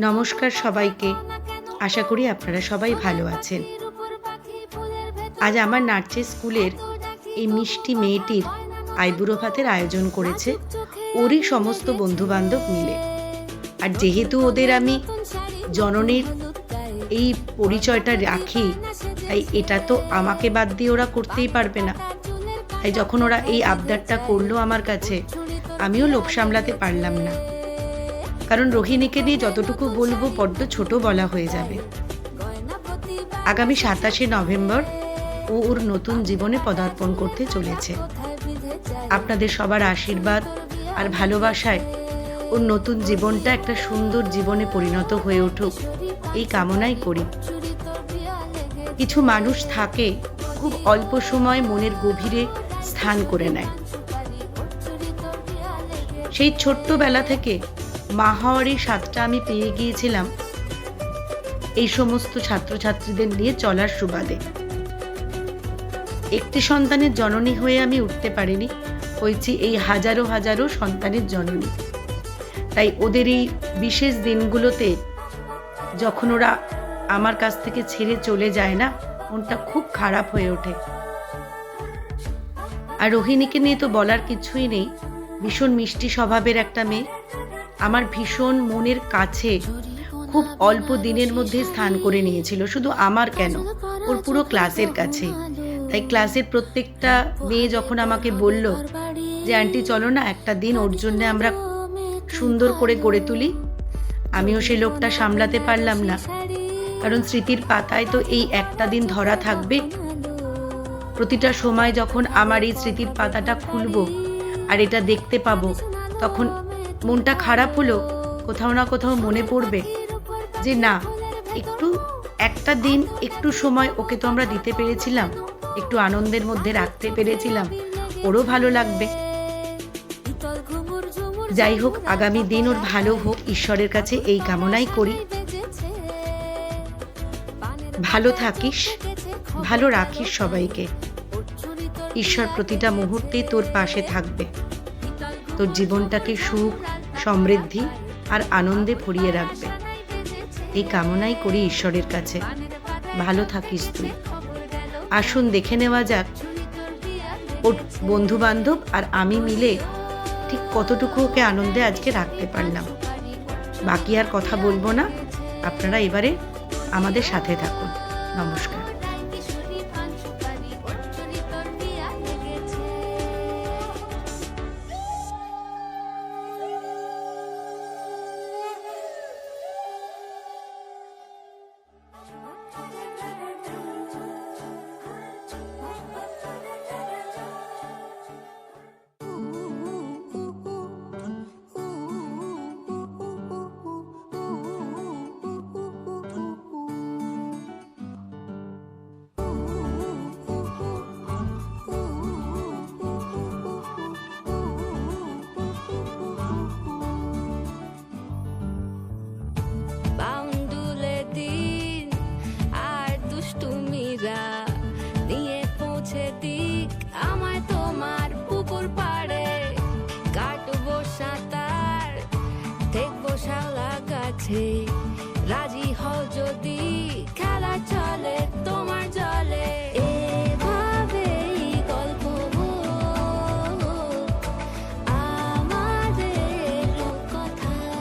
নমস্কার সবাইকে, আশা করি আপনারা সবাই ভালো আছেন। আজ আমার নাচের স্কুলের এই মিষ্টি মেয়েটির আইবুড়ো ভাতের আয়োজন করেছে ওরই সমস্ত বন্ধুবান্ধব মিলে। আর যেহেতু ওদের আমি জননীর এই পরিচয়টা রাখি, তাই এটা তো আমাকে বাদ দিয়ে ওরা করতেই পারবে না। তাই যখন ওরা এই আবদারটা করলো আমার কাছে, আমিও লোভ সামলাতে পারলাম না। কারণ রোহিণীকে নিয়ে যতটুকু বলবো বড্ড ছোট বলা হয়ে যাবে। আগামী 27শে নভেম্বর ও ওর নতুন জীবনে পদার্পণ করতে চলেছে। আপনাদের সবার আশীর্বাদ আর ভালোবাসায় ওর নতুন জীবনটা একটা সুন্দর জীবনে পরিণত হয়ে উঠুক, এই কামনাই করি। কিছু মানুষ থাকে খুব অল্প সময় মনের গভীরে স্থান করে নেয়। সেই ছোট্টবেলা থেকে মা হওয়ার এই স্বাদটা আমি পেয়ে গিয়েছিলাম এই সমস্ত ছাত্রছাত্রীদের নিয়ে চলার সুবাদে। একটি সন্তানের জননী হয়ে আমি উঠতে পারিনি, হয়েছি এই হাজারো হাজারো সন্তানের জননী। তাই ওদের এই বিশেষ দিনগুলোতে যখন ওরা আমার কাছ থেকে ছেড়ে চলে যায় না, মনটা খুব খারাপ হয়ে ওঠে। আর রোহিণীকে নিয়ে তো বলার কিছুই নেই, ভীষণ মিষ্টি স্বভাবের একটা মেয়ে। আমার ভীষণ মনের কাছে খুব অল্প দিনের মধ্যে স্থান করে নিয়েছিল, শুধু আমার কেন, ওর পুরো ক্লাসের কাছে। তাই ক্লাসের প্রত্যেকটা মেয়ে যখন আমাকে বলল যে আন্টি চলো না একটা দিন ওর জন্য আমরা সুন্দর করে গড়ে তুলি, আমিও সে লোকটা সামলাতে পারলাম না। কারণ স্মৃতির পাতায় তো এই একটা দিন ধরা থাকবে। প্রতিটা সময় যখন আমার এই স্মৃতির পাতাটা খুলবো আর এটা দেখতে পাবো, তখন মনটা খারাপ হলো, কোথাও না কোথাও মনে পড়বে যে না, একটু একটা দিন একটু সময় ওকে তো আমরা দিতে পেরেছিলাম, একটু আনন্দের মধ্যে রাখতে পেরেছিলাম, ওরও ভালো লাগবে। যাই হোক, আগামী দিন ওর ভালো হোক, ঈশ্বরের কাছে এই কামনাই করি। ভালো থাকিস, ভালো রাখিস সবাইকে। ঈশ্বর প্রতিটা মুহূর্তে তোর পাশে থাকবে, তোর জীবনটাকে সুখ, সমৃদ্ধি আর আনন্দে ভরিয়ে রাখবে, এই কামনাই করি ঈশ্বরের কাছে। ভালো থাকিস তুই। আসুন দেখে নেওয়া যাক ওর বন্ধু বান্ধব আর আমি মিলে ঠিক কতটুকু ওকে আনন্দে আজকে রাখতে পারলাম। বাকি আর কথা বলবো না, আপনারা এবারে আমাদের সাথে থাকুন। নমস্কার। নিয়ে পৌঁছে দিক আমায় তোমার পুকুর পাড়ে, কাটবো সাঁতার, দেখবো শাওলা গাছে, রাজি হও যদি খেলা চলে তোমার জলে। এভাবেই গল্প আমাদের কথায়।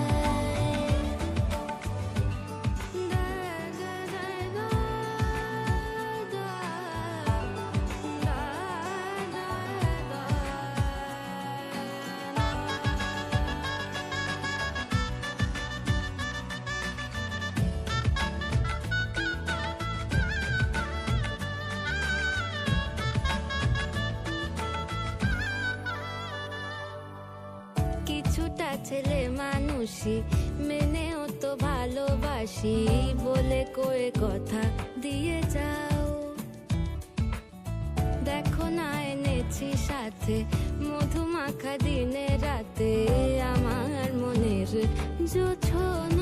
কিছুটা ছেলে মানুষই মেনেও তো ভালোবাসি, বলে কয়ে কথা দিয়ে যাও। দেখো না এনেছি সাথে মধুমাখা দিনে রাতে, আমার মনের জোছনা।